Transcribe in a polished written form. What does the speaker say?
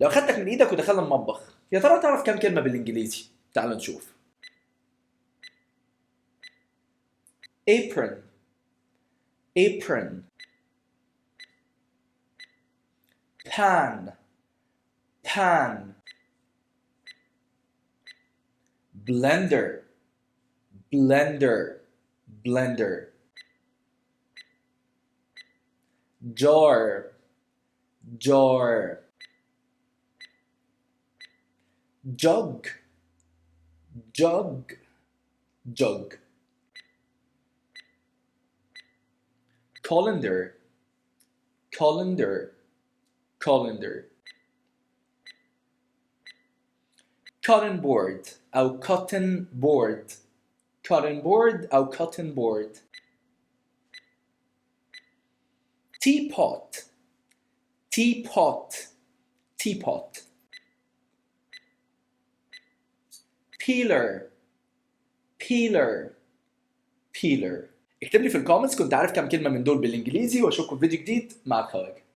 لو خدتك من ايدك ودخلنا المطبخ، يا ترى تعرف كام كلمة بالانجليزي؟ تعال نشوف. apron apron pan pan blender blender blender jar jar jug jug jug colander colander colander cotton board أو cotton board cotton board أو cotton board teapot teapot teapot peeler peeler peeler. اكتب لي في الكومنتس كنت عارف كم كلمة من دول بالانجليزي، واشوفكم في فيديو جديد مع الخواجة.